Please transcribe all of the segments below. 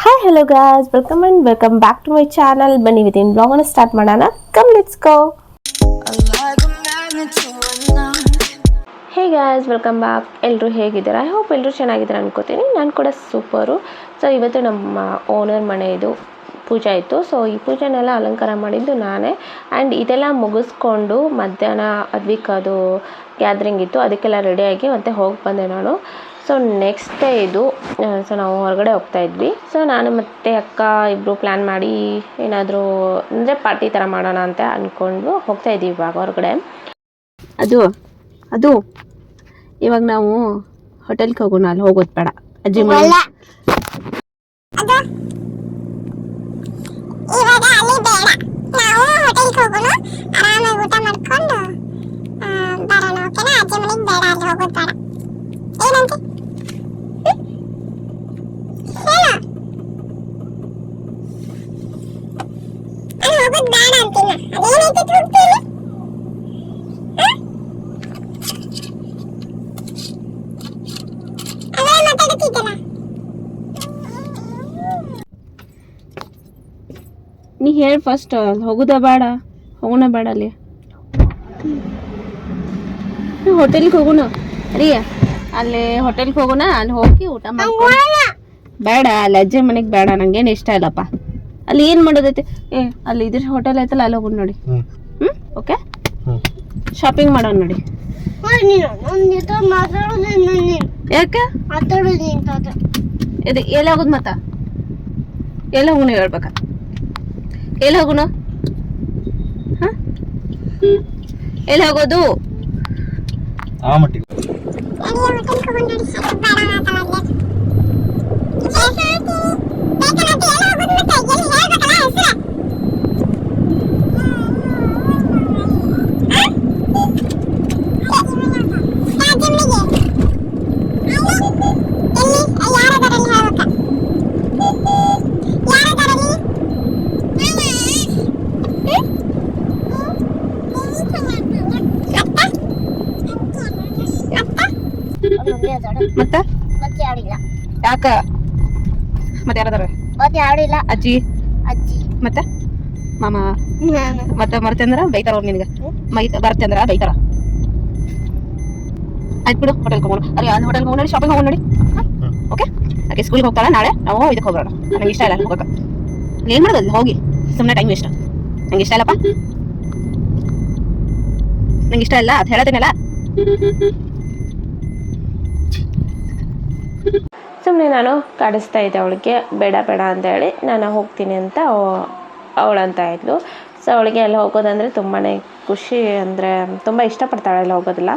Hi hello guys, welcome back to my channel. ಬನ್ನಿ within ಬ್ಲಾಗ್ನ start ಮಾಡೋಣ. Come let's go. Hey guys, welcome back. ಎಲ್ಲರೂ ಹೇಗಿದ್ದಾರೆ? I hope ಎಲ್ಲರೂ ಚೆನ್ನಾಗಿದ್ದಾರೆ ಅನ್ಕೋತೀನಿ. ನಾನು ಕೂಡ ಸೂಪರು. ಸೊ ಇವತ್ತು ನಮ್ಮ ಓನರ್ ಮನೆಯದು ಪೂಜೆ ಇತ್ತು. ಸೊ ಈ ಪೂಜೆನೆಲ್ಲ ಅಲಂಕಾರ ಮಾಡಿದ್ದು ನಾನೇ. ಆ್ಯಂಡ್ ಇದೆಲ್ಲ ಮುಗಿಸ್ಕೊಂಡು ಮಧ್ಯಾಹ್ನ ಅದು ಗ್ಯಾದ್ರಿಂಗ್ ಇತ್ತು, ಅದಕ್ಕೆಲ್ಲ ರೆಡಿಯಾಗಿ ಮತ್ತೆ ಹೋಗಿ ಬಂದೆ ನಾನು. ಸೊ ನೆಕ್ಸ್ಟ್ ಡೇ ಇದು. ಸೊ ನಾವು ಹೊರಗಡೆ ಹೋಗ್ತಾ ಇದ್ವಿ. ಸೊ ನಾನು ಮತ್ತು ಅಕ್ಕ ಇಬ್ಬರು ಪ್ಲ್ಯಾನ್ ಮಾಡಿ ಏನಾದರೂ ಅಂದರೆ ಪಾರ್ಟಿ ಥರ ಮಾಡೋಣ ಅಂತ ಅಂದ್ಕೊಂಡು ಹೋಗ್ತಾ ಇದ್ದೀವಿ ಇವಾಗ ಹೊರಗಡೆ. ಅದು ಇವಾಗ ನಾವು ಹೋಟೆಲ್ಗೆ ಹೋಗೋಣ. ಅಲ್ಲಿ ಹೋಗೋದು ಬೇಡ, ಅಜ್ಜಿ ಮನೆ. ನೀ ಹೇಳಿ ಫಸ್ಟ್, ಹೋಗುದ ಬೇಡ? ಹೋಗೋಣ ಬೇಡ? ಅಲ್ಲಿ ಹೋಟೆಲ್ಗೆ ಹೋಗೋಣ ರೀ. ಅಲ್ಲಿ ಹೋಟೆಲ್ಗೆ ಹೋಗೋಣ. ಅಲ್ಲಿ ಹೋಗಿ ಊಟ ಮಾಡ್ಕೊಂಡು ಬೇಡ, ಅಲ್ಲಿ ಅಜ್ಜಿ ಮನೆಗೆ ಬೇಡ, ನಂಗೇನು ಇಷ್ಟ ಇಲ್ಲಪ್ಪ. ಅಲ್ಲಿ ಏನು ಮಾಡೋದೈತಿ? ಅಲ್ಲಿ ಇದ್ರ ಹೋಟೆಲ್ ಐತಲ್ಲ, ಅಲ್ಲಿ ಹೋಗೋಣ ನೋಡಿ. ಓಕೆ, ಶಾಪಿಂಗ್ ಮಾಡೋಣ ನೋಡಿ. ಯಾಕೆ ಇದು ಎಲ್ಲಿ ಹೋಗೋದು? ಮತ್ತ ಎಲ್ಲಿ ಹೋಗೋಣ ಹೇಳ್ಬೇಕ? ಎಲ್ಲಿ ಹೋಗೋಣ? ಎಲ್ಲಿ ಹೋಗೋದು? ಮತ್ತೆ ಯಾಕ? ಮತ್ತೆ ಯಾರದಾರ? ಅಜ್ಜಿ ಮತ್ತೆ ಮಾಮ. ಮತ್ತೆ ಮರ್ತೆ ಅಂದ್ರ ಬೈತಾರ ಅವ್ರು ನಿನಗೆ. ಬರ್ತೆ ಅಂದ್ರ ಬೈತಾರ. ಆಯ್ತು ಬಿಡು, ಹೋಟೆಲ್ಗೆ ಹೋಗೋಣ. ಅಲ್ಲಿ ಹೋಟೆಲ್ಗೆ ಹೋಗೋಣ, ಶಾಪಿಂಗ್ ಹೋಗೋಣ ನೋಡಿ. ಓಕೆ, ಆಕೆ ಸ್ಕೂಲ್ಗೆ ಹೋಗ್ತಾಳ. ನಾಳೆ ನಾವು ಇದಕ್ಕೆ ಹೋಗೋಣ. ನಂಗೆ ಇಷ್ಟ ಇಲ್ಲ ಹೋಗಕ್ಕೆ. ಏನು ಮಾಡೋದು? ಹೋಗಿ ಸುಮ್ಮನೆ ಟೈಮ್ ವೇಸ್ಟ್. ನಂಗೆ ಇಷ್ಟ ಇಲ್ಲಪ್ಪ, ನಂಗೆ ಇಷ್ಟ ಇಲ್ಲ ಅದು ಹೇಳತ್ತೇನಲ್ಲ. ಸುಮ್ಮನೆ ನಾನು ಕಾಡಿಸ್ತಾ ಇದ್ದೆ ಅವಳಿಗೆ, ಬೇಡ ಬೇಡ ಅಂತ ಹೇಳಿ ನಾನು ಹೋಗ್ತೀನಿ ಅಂತ ಅವಳಂತ ಇದ್ಲು. ಸೊ ಅವಳಿಗೆ ಎಲ್ಲ ಹೋಗೋದಂದರೆ ತುಂಬಾ ಖುಷಿ, ಅಂದರೆ ತುಂಬ ಇಷ್ಟಪಡ್ತಾಳೆ ಎಲ್ಲ ಹೋಗೋದಿಲ್ಲ.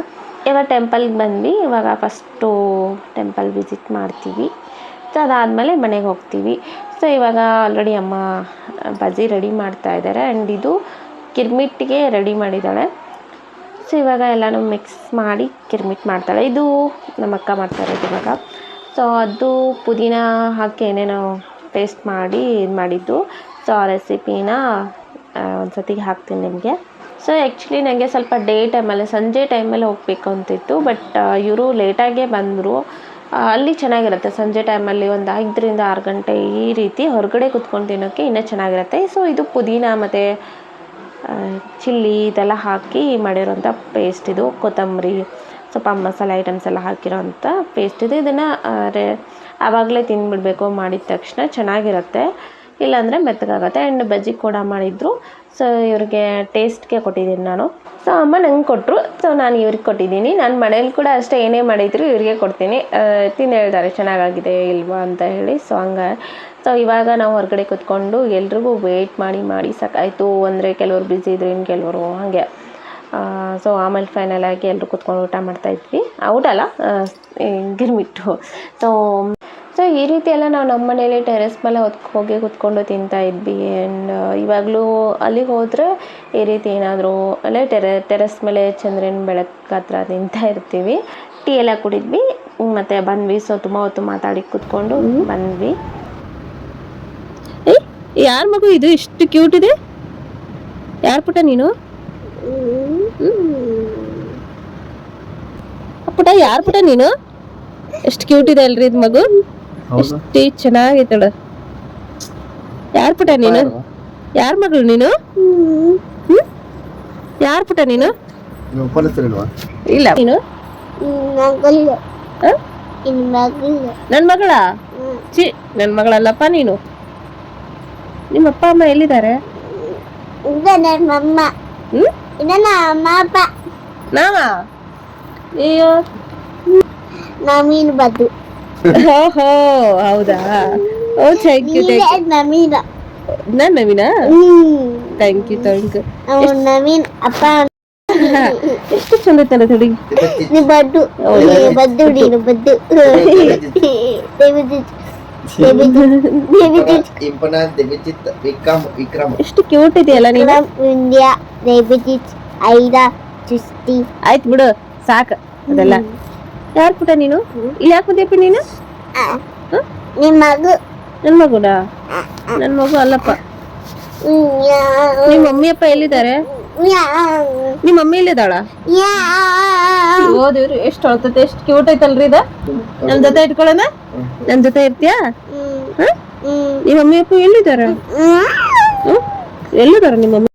ಇವಾಗ ಟೆಂಪಲ್ಗೆ ಬಂದ್ವಿ. ಇವಾಗ ಫಸ್ಟು ಟೆಂಪಲ್ ವಿಸಿಟ್ ಮಾಡ್ತೀವಿ. ಸೊ ಅದಾದಮೇಲೆ ಮನೆಗೆ ಹೋಗ್ತೀವಿ. ಸೊ ಇವಾಗ ಆಲ್ರೆಡಿ ಅಮ್ಮ ಬಜ್ಜಿ ರೆಡಿ ಮಾಡ್ತಾ ಇದ್ದಾರೆ. ಆ್ಯಂಡ್ ಇದು ಕಿರ್ಮಿಟ್ಟಿಗೆ ರೆಡಿ ಮಾಡಿದ್ದಾಳೆ. ಸೊ ಇವಾಗ ಎಲ್ಲನೂ ಮಿಕ್ಸ್ ಮಾಡಿ ಕಿರ್ಮಿಟ್ ಮಾಡ್ತಾಳೆ. ಇದು ನಮ್ಮ ಅಕ್ಕ ಮಾಡ್ತಾರೆ ಇವಾಗ. ಸೊ ಅದು ಪುದೀನ ಹಾಕಿ ಏನೇನೋ ಪೇಸ್ಟ್ ಮಾಡಿ ಇದು ಮಾಡಿದ್ದು. ಸೊ ಆ ರೆಸಿಪಿನ ಒಂದು ಸತಿಗೆ ಹಾಕ್ತೀನಿ ನಿಮಗೆ. ಸೊ ಆ್ಯಕ್ಚುಲಿ ನನಗೆ ಸ್ವಲ್ಪ ಟೈಮಲ್ಲಿ ಸಂಜೆ ಟೈಮಲ್ಲಿ ಹೋಗಬೇಕು ಅಂತಿತ್ತು. ಬಟ್ ಇವರು ಲೇಟಾಗೇ ಬಂದರು. ಅಲ್ಲಿ ಚೆನ್ನಾಗಿರುತ್ತೆ ಸಂಜೆ ಟೈಮಲ್ಲಿ, ಒಂದು 5ರಿಂದ 6 ಗಂಟೆ ಈ ರೀತಿ ಹೊರಗಡೆ ಕುತ್ಕೊಂಡು ತಿನ್ನೋಕ್ಕೆ ಇನ್ನೂ ಚೆನ್ನಾಗಿರುತ್ತೆ. ಸೊ ಇದು ಪುದೀನ ಮತ್ತು ಚಿಲ್ಲಿ ಇದೆಲ್ಲ ಹಾಕಿ ಮಾಡಿರೋಂಥ ಪೇಸ್ಟ್. ಇದು ಕೊತ್ತಂಬರಿ, ಸ್ವಲ್ಪ ಮಸಾಲೆ ಐಟಮ್ಸ್ ಎಲ್ಲ ಹಾಕಿರೋಂಥ ಪೇಸ್ಟ್ ಇದು. ಇದನ್ನು ಆವಾಗಲೇ ತಿಂದುಬಿಡ್ಬೇಕು ಮಾಡಿದ ತಕ್ಷಣ, ಚೆನ್ನಾಗಿರುತ್ತೆ. ಇಲ್ಲಾಂದರೆ ಮೆತ್ತಗಾಗುತ್ತೆ. ಆ್ಯಂಡ್ ಬಜ್ಜಿ ಕೂಡ ಮಾಡಿದ್ರು. ಸೊ ಇವ್ರಿಗೆ ಟೇಸ್ಟ್ಗೆ ಕೊಟ್ಟಿದ್ದೀನಿ ನಾನು. ಸೊ ಅಮ್ಮ ನಂಗೆ ಕೊಟ್ಟರು. ಸೊ ನಾನು ಇವ್ರಿಗೆ ಕೊಟ್ಟಿದ್ದೀನಿ. ನಾನು ಮನೇಲಿ ಕೂಡ ಅಷ್ಟೇ, ಏನೇ ಮಾಡಿದ್ರು ಇವ್ರಿಗೆ ಕೊಡ್ತೀನಿ. ತಿಂದು ಹೇಳ್ತಾರೆ ಚೆನ್ನಾಗಾಗಿದೆ ಇಲ್ವಾ ಅಂತ ಹೇಳಿ. ಸೊ ಹಂಗೆ. ಸೊ ಇವಾಗ ನಾವು ಹೊರಗಡೆ ಕೂತ್ಕೊಂಡು ಎಲ್ರಿಗೂ ವೆಯ್ಟ್ ಮಾಡಿ ಸಾಕಾಯಿತು. ಅಂದರೆ ಕೆಲವರು ಬ್ಯುಸಿ ಇದ್ರು, ಇನ್ನು ಕೆಲವರು ಹಾಗೆ. ಸೊ ಆಮೇಲೆ ಫೈನಲ್ ಆಗಿ ಎಲ್ಲರೂ ಕೂತ್ಕೊಂಡು ಊಟ ಮಾಡ್ತಾಯಿದ್ವಿ. ಊಟ ಅಲ್ಲ, ಗಿರ್ಮಿಟ್ಟು. ಸೊ ಈ ರೀತಿ ಎಲ್ಲ ನಾವು ನಮ್ಮ ಮನೇಲಿ ಟೆರೆಸ್ ಮೇಲೆ ಹೋಗಿ ಕೂತ್ಕೊಂಡು ತಿಂತಾಯಿದ್ವಿ. ಆ್ಯಂಡ್ ಇವಾಗಲೂ ಅಲ್ಲಿಗೆ ಹೋದರೆ ಈ ರೀತಿ ಏನಾದರೂ ಅಲ್ಲೇ ಟೆರೆಸ್ ಮೇಲೆ ಚಂದ್ರನ ಬೆಳಕು ಹತ್ರ ತಿಂತಾ ಇರ್ತೀವಿ. ಟೀ ಎಲ್ಲ ಕುಡಿದ್ವಿ, ಮತ್ತು ಬಂದ್ವಿ. ಸೊ ತುಂಬ ಹೊತ್ತು ಮಾತಾಡಿ ಕೂತ್ಕೊಂಡು ಬಂದ್ವಿ. ಯಾರ ಮಗು ಇದು ಇಷ್ಟು ಕ್ಯೂಟ್ ಇದೆ? ಯಾರು ಪುಟ್ಟ ನೀನು? ಪುಟ ಯಾರು ಪುಟ ನೀನು? ಎಷ್ಟು ಕ್ಯೂಟ್ ಇದೆ ಅಲ್ರಿ ಇದು ಮಗು, ಎಷ್ಟು ಚೆನ್ನಾಗೈತಳ. ಯಾರ್ ಪುಟ ನೀನು? ಯಾರ ಮಗಳು ನೀನು? ಯಾರ್ ಪುಟ ನೀನು? ಇಲ್ಲ ನೀನು ನನ್ ಮಗಳ? ಚಿ, ನನ್ ಮಗಳಲ್ಲಪ್ಪ ನೀನು. ನಿಮ್ಮ ಅಪ್ಪ ಅಮ್ಮ ಎಲ್ಲಿದ್ದಾರೆ? ನಾವ ಅಯ್ಯೋ ನಮೀನ್ ಬದ್ದು. ಓಹೋ ಹೌದಾ? ಓ ಥ್ಯಾಂಕ್ ಯು. ನಾನ್ ನವೀನಾ? Thank you. ನವೀನ್ ಅಪ್ಪ ಎಷ್ಟು ಚಂದ ಐತಲ್ಲ ಹುಡುಗಿ. ನೀ ಬದ್ದು ಬದ್ದು ನೀನು ಬದ್ದು. ಎಷ್ಟು ಕ್ಯೂಟ್ ಇದೆಯಲ್ಲ ನೀನು. ಇಂಡಿಯಾ ದೇವಿಜಿತ್ ಐದಾ ಸೃಷ್ಟಿ. ಆಯ್ತು ಬಿಡು ಸಾಕು ಅದೆಲ್ಲ. ಯಾರ್ ಪುಟ ನೀನು? ಇಲ್ಲಿ ಯಾಕೆ ಬಂದಿಯಪ್ಪ ನೀನು? ನಿಮ್ ಮಗು. ನನ್ ಮಗುನಾ? ನನ್ ಮಗು ಅಲ್ಲಪ್ಪ. ನಿಮ್ ಮಮ್ಮಿ ಅಪ್ಪ ಎಲ್ಲಿದ್ದಾರೆ? ನಿಮ್ ಮಮ್ಮಿ ಎಲ್ಲಿದ್ದಾಳ? ಓದಿವ್ರಿ ಎಷ್ಟು ಅಳ್ತತೆ, ಎಷ್ಟು ಕ್ಯೂಟ್ ಐತಲ್ರಿ ಇದ. ನನ್ ಜೊತೆ ಇಟ್ಕೊಳ್ಳೋಣ? ನನ್ ಜೊತೆ ಇರ್ತೀಯಾ? ನಿಮ್ ಮಮ್ಮಿ ಅಪ್ಪ ಎಲ್ಲಿದ್ದಾರೆ? ಎಲ್ಲಿದ್ದಾರೆ ನಿಮ್ಮ ಮಮ್ಮಿ?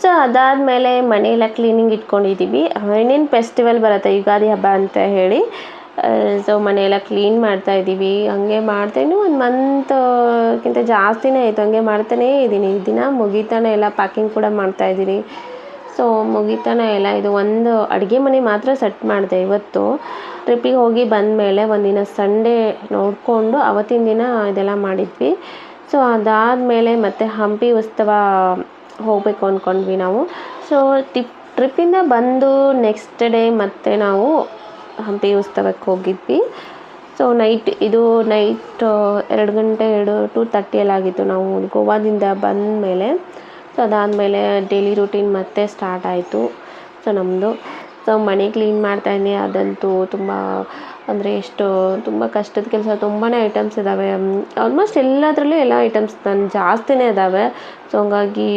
ಸೊ ಅದಾದಮೇಲೆ ಮನೆಯೆಲ್ಲ ಕ್ಲೀನಿಂಗ್ ಇಟ್ಕೊಂಡಿದ್ದೀವಿ. ಇನ್ನೇನು ಫೆಸ್ಟಿವಲ್ ಬರುತ್ತೆ, ಯುಗಾದಿ ಹಬ್ಬ ಅಂತ ಹೇಳಿ. ಸೊ ಮನೆಯೆಲ್ಲ ಕ್ಲೀನ್ ಮಾಡ್ತಾ ಇದ್ದೀವಿ. ಹಂಗೆ ಮಾಡ್ತೇನೆ ಒಂದು ಮಂತ್ಗಿಂತ ಜಾಸ್ತಿನೇ ಆಯಿತು, ಹಂಗೆ ಮಾಡ್ತಾನೇ ಇದ್ದೀನಿ. ದಿನ ಮುಗಿತಾನೆ ಎಲ್ಲ ಪ್ಯಾಕಿಂಗ್ ಕೂಡ ಮಾಡ್ತಾ ಇದ್ದೀನಿ. ಸೊ ಮುಗಿತಾನೆ ಎಲ್ಲ. ಇದು ಒಂದು ಅಡುಗೆ ಮನೆ ಮಾತ್ರ ಸೆಟ್ ಮಾಡಿದೆ ಇವತ್ತು. ಟ್ರಿಪ್ಪಿಗೆ ಹೋಗಿ ಬಂದಮೇಲೆ ಒಂದಿನ ಸಂಡೇ ನೋಡಿಕೊಂಡು ಅವತ್ತಿನ ದಿನ ಇದೆಲ್ಲ ಮಾಡಿದ್ವಿ. ಸೊ ಅದಾದಮೇಲೆ ಮತ್ತೆ ಹಂಪಿ ಉತ್ಸವ ಹೋಗಬೇಕು ಅಂದ್ಕೊಂಡ್ವಿ ನಾವು. ಸೊ ಟ್ರಿಪ್ಪಿಂದ ಬಂದು ನೆಕ್ಸ್ಟ್ ಡೇ ಮತ್ತೆ ನಾವು ಹಂಪಿ ಉತ್ಸವಕ್ಕೆ ಹೋಗಿದ್ವಿ. ಸೊ ನೈಟ್ 2 ಗಂಟೆ 2:30 ಎಲ್ಲ ಆಗಿತ್ತು ನಾವು ಗೋವಾದಿಂದ ಬಂದ ಮೇಲೆ. ಸೊ ಅದಾದಮೇಲೆ ಡೈಲಿ ರೂಟೀನ್ ಮತ್ತೆ ಸ್ಟಾರ್ಟ್ ಆಯಿತು. ಸೊ ನಮ್ಮದು ಮನೆ ಕ್ಲೀನ್ ಮಾಡ್ತಾಯಿದ್ದೆ. ಅದಂತೂ ತುಂಬ ಕಷ್ಟದ ಕೆಲಸ. ತುಂಬಾ ಐಟಮ್ಸ್ ಇದ್ದಾವೆ. ಆಲ್ಮೋಸ್ಟ್ ಎಲ್ಲದರಲ್ಲೂ ಎಲ್ಲ ಐಟಮ್ಸ್ ಜಾಸ್ತಿನೇ ಇದ್ದಾವೆ. ಸೊ ಹಂಗಾಗಿ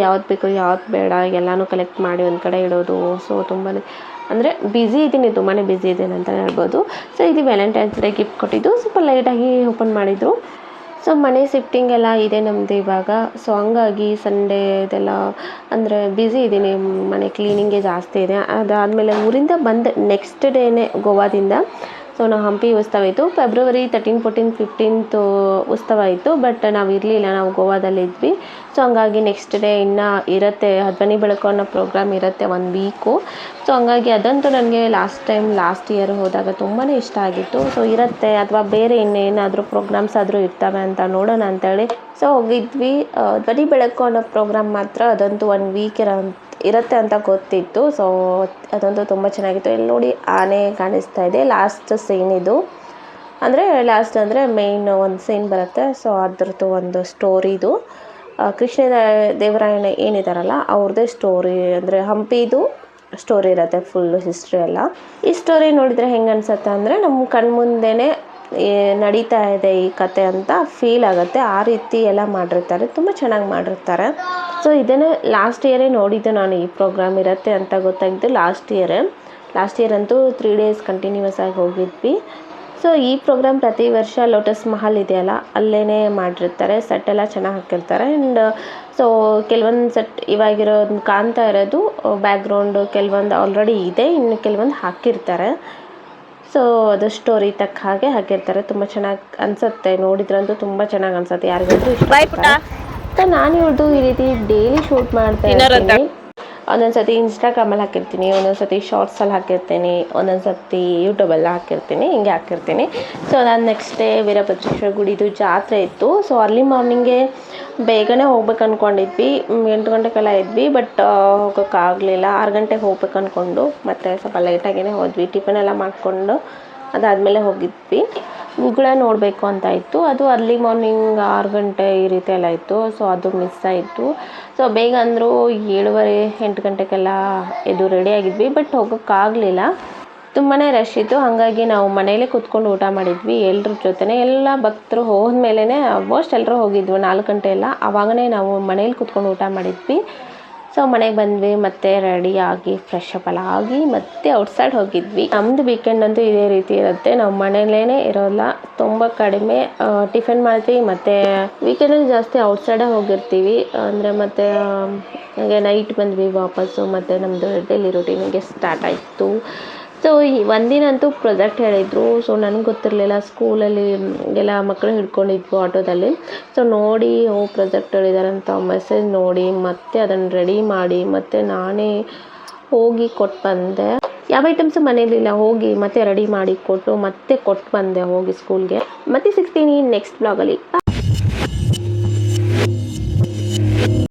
ಯಾವ್ದು ಬೇಕು ಯಾವ್ದು ಬೇಡ ಎಲ್ಲನೂ ಕಲೆಕ್ಟ್ ಮಾಡಿ ಒಂದು ಕಡೆ ಇಡೋದು. ಸೊ ತುಂಬಾ ಬ್ಯುಸಿ ಇದ್ದೀನಿ, ತುಂಬಾ ಬ್ಯುಸಿ ಇದ್ದೀನಿ ಅಂತಲೇ ಹೇಳ್ಬೋದು. ಸೊ ಇದು ವ್ಯಾಲೆಂಟೈನ್ಸ್ ಡೇ ಗಿಫ್ಟ್ ಕೊಟ್ಟಿದ್ದು, ಸ್ವಲ್ಪ ಲೇಟಾಗಿ ಓಪನ್ ಮಾಡಿದರು. ಸೊ ಮನೆ ಶಿಫ್ಟಿಂಗ್ ಎಲ್ಲ ಇದೆ ನಮ್ಮದು ಇವಾಗ. ಸೊ ಹಂಗಾಗಿ ಸಂಡೇ ಇದೆಲ್ಲ ಬ್ಯುಸಿ ಇದ್ದೀನಿ, ಮನೆ ಕ್ಲೀನಿಂಗೇ ಜಾಸ್ತಿ ಇದೆ. ಅದಾದಮೇಲೆ ಊರಿಂದ ಬಂದು ನೆಕ್ಸ್ಟ್ ಡೇನೇ ಗೋವಾದಿಂದ ಸೊ ನಾವು ಹಂಪಿ ಉತ್ಸವ ಇತ್ತು. ಫೆಬ್ರವರಿ 13, 14, 15 ಉತ್ಸವ ಇತ್ತು. ಬಟ್ ನಾವು ಇರಲಿಲ್ಲ, ನಾವು ಗೋವಾದಲ್ಲಿದ್ವಿ. ಸೊ ಹಂಗಾಗಿ ನೆಕ್ಸ್ಟ್ ಡೇ ಇನ್ನೂ ಇರುತ್ತೆ, ಬನ್ನಿ ಬೆಳಕು ಅನ್ನೋ ಪ್ರೋಗ್ರಾಮ್ ಇರುತ್ತೆ 1 ವೀಕು. ಸೊ ಹಂಗಾಗಿ ಅದಂತೂ ನನಗೆ ಲಾಸ್ಟ್ ಇಯರ್ ಹೋದಾಗ ತುಂಬಾ ಇಷ್ಟ ಆಗಿತ್ತು. ಸೊ ಇರುತ್ತೆ ಅಥವಾ ಬೇರೆ ಇನ್ನೇನಾದರೂ ಪ್ರೋಗ್ರಾಮ್ಸ್ ಆದರೂ ಇರ್ತವೆ ಅಂತ ನೋಡೋಣ ಅಂತೇಳಿ ಸೊ ಹೋಗಿದ್ವಿ. ಬನ್ನಿ ಬೆಳಕು ಅನ್ನೋ ಪ್ರೋಗ್ರಾಮ್ ಮಾತ್ರ ಅದಂತೂ 1 ವೀಕ್ ಇರುತ್ತೆ ಅಂತ ಗೊತ್ತಿತ್ತು. ಸೊ ಅದಂತೂ ತುಂಬ ಚೆನ್ನಾಗಿತ್ತು. ಇಲ್ಲಿ ನೋಡಿ ಆನೆ ಕಾಣಿಸ್ತಾ ಇದೆ. ಲಾಸ್ಟ್ ಸೀನ್ ಇದು, ಲಾಸ್ಟ್ ಮೇಯ್ನ್ ಒಂದು ಸೀನ್ ಬರುತ್ತೆ. ಸೊ ಅದ್ರದ್ದು ಒಂದು ಸ್ಟೋರಿದು ಕೃಷ್ಣ ದೇವರಾಯಣ ಏನಿದಾರಲ್ಲ ಅವ್ರದ್ದೇ ಸ್ಟೋರಿ, ಹಂಪಿದು ಸ್ಟೋರಿ ಇರುತ್ತೆ, ಫುಲ್ಲು ಹಿಸ್ಟ್ರಿ ಎಲ್ಲ. ಈ ಸ್ಟೋರಿ ನೋಡಿದರೆ ಹೆಂಗೆ ಅನ್ಸುತ್ತೆ ನಮ್ಮ ಕಣ್ಮುಂದೆನೇ ನಡೀತಾ ಇದೆ ಈ ಕತೆ ಅಂತ ಫೀಲ್ ಆಗುತ್ತೆ. ಆ ರೀತಿ ಎಲ್ಲ ಮಾಡಿರ್ತಾರೆ, ತುಂಬ ಚೆನ್ನಾಗಿ ಮಾಡಿರ್ತಾರೆ. ಸೊ ಇದನ್ನು ಲಾಸ್ಟ್ ಇಯರೇ ನೋಡಿದ್ದು ನಾನು, ಈ ಪ್ರೋಗ್ರಾಮ್ ಇರುತ್ತೆ ಅಂತ ಗೊತ್ತಾಗಿದ್ದು ಲಾಸ್ಟ್ ಇಯರ್ ಅಂತೂ 3 ಡೇಸ್ ಕಂಟಿನ್ಯೂಸ್ ಆಗಿ ಹೋಗಿದ್ವಿ. ಸೊ ಈ ಪ್ರೋಗ್ರಾಮ್ ಪ್ರತಿ ವರ್ಷ ಲೋಟಸ್ ಮಹಲ್ ಇದೆಯಲ್ಲ ಅಲ್ಲೇ ಮಾಡಿರ್ತಾರೆ. ಸೆಟ್ ಎಲ್ಲ ಚೆನ್ನಾಗಿ ಹಾಕಿರ್ತಾರೆ. ಆ್ಯಂಡ್ ಸೊ ಕೆಲವೊಂದು ಸೆಟ್ ಇವಾಗಿರೋದು ಕಾಣ್ತಾ ಇರೋದು ಬ್ಯಾಕ್ಗ್ರೌಂಡು ಕೆಲವೊಂದು ಆಲ್ರೆಡಿ ಇದೆ, ಇನ್ನು ಕೆಲವೊಂದು ಹಾಕಿರ್ತಾರೆ. ಸೊ ಅದು ಸ್ಟೋರಿ ತಕ್ಕ ಹಾಗೆ ಹಾಕಿರ್ತಾರೆ. ತುಂಬ ಚೆನ್ನಾಗಿ ಅನಿಸುತ್ತೆ, ನೋಡಿದ್ರಂತೂ ತುಂಬ ಚೆನ್ನಾಗಿ ಅನಿಸುತ್ತೆ, ಯಾರಿಗಾದ್ರೂ ಇಷ್ಟ. ಸೊ ನಾನು ಇವ್ರದ್ದು ಈ ರೀತಿ ಡೈಲಿ ಶೂಟ್ ಮಾಡ್ತಾ ಇರ್ತೀನಿ. ಒಂದೊಂದು ಸತಿ ಇನ್ಸ್ಟಾಗ್ರಾಮಲ್ಲಿ ಹಾಕಿರ್ತೀನಿ, ಒಂದೊಂದು ಸತಿ ಶಾರ್ಟ್ಸಲ್ಲಿ ಹಾಕಿರ್ತೀನಿ, ಒಂದೊಂದು ಸತಿ ಯೂಟ್ಯೂಬೆಲ್ಲ ಹಾಕಿರ್ತೀನಿ, ಹಿಂಗೆ ಹಾಕಿರ್ತೀನಿ. ಸೊ ನಾನು ನೆಕ್ಸ್ಟ್ ಡೇ ವೀರಭದ್ರೇಶ್ವರ ಗುಡಿದು ಜಾತ್ರೆ ಇತ್ತು. ಸೊ ಅರ್ಲಿ ಮಾರ್ನಿಂಗೇ ಬೇಗನೆ ಹೋಗ್ಬೇಕು ಅಂದ್ಕೊಂಡಿದ್ವಿ, 8 ಗಂಟೆಗೆಲ್ಲ ಇದ್ವಿ. ಬಟ್ ಹೋಗೋಕ್ಕಾಗಲಿಲ್ಲ, 6 ಗಂಟೆಗೆ ಹೋಗ್ಬೇಕು ಅಂದ್ಕೊಂಡು ಮತ್ತೆ ಸ್ವಲ್ಪ ಲೇಟಾಗಿಯೇ ಹೋದ್ವಿ. ಟಿಫನ್ ಎಲ್ಲ ಮಾಡಿಕೊಂಡು ಅದಾದಮೇಲೆ ಹೋಗಿದ್ವಿ. ಉಗುಳ ನೋಡಬೇಕು ಅಂತ ಇತ್ತು, ಅದು ಅರ್ಲಿ ಮಾರ್ನಿಂಗ್ 6 ಗಂಟೆ ಈ ರೀತಿ ಎಲ್ಲ ಇತ್ತು. ಸೊ ಅದು ಮಿಸ್ ಆಯಿತು. ಸೊ ಬೇಗ ಅಂದರೂ 7:30, 8 ಗಂಟೆಗೆಲ್ಲ ಎದ್ದು ರೆಡಿಯಾಗಿದ್ವಿ. ಬಟ್ ಹೋಗೋಕ್ಕಾಗಲಿಲ್ಲ, ತುಂಬಾ ರಶ್ ಇತ್ತು. ಹಾಗಾಗಿ ನಾವು ಮನೇಲೇ ಕೂತ್ಕೊಂಡು ಊಟ ಮಾಡಿದ್ವಿ ಎಲ್ಲರ ಜೊತೆನೇ. ಎಲ್ಲ ಭಕ್ತರು ಹೋದ್ಮೇಲೆ ಆಲ್ಮೋಸ್ಟ್ ಎಲ್ಲರೂ ಹೋಗಿದ್ವಿ 4 ಗಂಟೆ ಎಲ್ಲ, ಆವಾಗಲೇ ನಾವು ಮನೇಲಿ ಕೂತ್ಕೊಂಡು ಊಟ ಮಾಡಿದ್ವಿ. ಸೊ ಮನೆಗೆ ಬಂದ್ವಿ, ಮತ್ತೆ ರೆಡಿ ಆಗಿ ಫ್ರೆಶ್ ಅಪ್ ಎಲ್ಲ ಆಗಿ ಮತ್ತೆ ಔಟ್ಸೈಡ್ ಹೋಗಿದ್ವಿ. ನಮ್ಮದು ವೀಕೆಂಡ್ ಅಂತೂ ಇದೇ ರೀತಿ ಇರುತ್ತೆ, ನಾವು ಮನೇಲೇ ಇರೋಲ್ಲ, ತುಂಬ ಕಡಿಮೆ ಟಿಫಿನ್ ಮಾಡ್ತೀವಿ, ಮತ್ತು ವೀಕೆಂಡಲ್ಲಿ ಜಾಸ್ತಿ ಔಟ್ಸೈಡೇ ಹೋಗಿರ್ತೀವಿ. ಅಂದರೆ ಮತ್ತು ಹಾಗೆ ನೈಟ್ ಬಂದ್ವಿ ವಾಪಸ್ಸು, ಮತ್ತು ನಮ್ಮದು ಡೈಲಿ ರೂಟೀನಿಗೆ ಸ್ಟಾರ್ಟ್ ಆಯಿತು. ಸೊ ಒಂದಿನಂತೂ ಪ್ರಾಜೆಕ್ಟ್ ಹೇಳಿದರು. ಸೊ ನನಗೆ ಗೊತ್ತಿರಲಿಲ್ಲ, ಸ್ಕೂಲಲ್ಲಿ ಎಲ್ಲ ಮಕ್ಕಳು ಹಿಡ್ಕೊಂಡಿದ್ವು ಆಟೋದಲ್ಲಿ. ಸೊ ನೋಡಿ ಪ್ರಾಜೆಕ್ಟ್ ಹೇಳಿದಾರಂತ ಮೆಸೇಜ್ ನೋಡಿ ಮತ್ತೆ ಅದನ್ನು ರೆಡಿ ಮಾಡಿ ಮತ್ತೆ ನಾನೇ ಹೋಗಿ ಕೊಟ್ಟು ಬಂದೆ. ಯಾವ ಐಟಮ್ಸು ಮನೇಲಿಲ್ಲ, ಹೋಗಿ ಮತ್ತೆ ರೆಡಿ ಮಾಡಿ ಕೊಟ್ಟು ಮತ್ತೆ ಕೊಟ್ಟು ಬಂದೆ ಹೋಗಿ ಸ್ಕೂಲ್ಗೆ. ಮತ್ತೆ ಸಿಗ್ತೀನಿ ನೆಕ್ಸ್ಟ್ ಬ್ಲಾಗಲ್ಲಿ.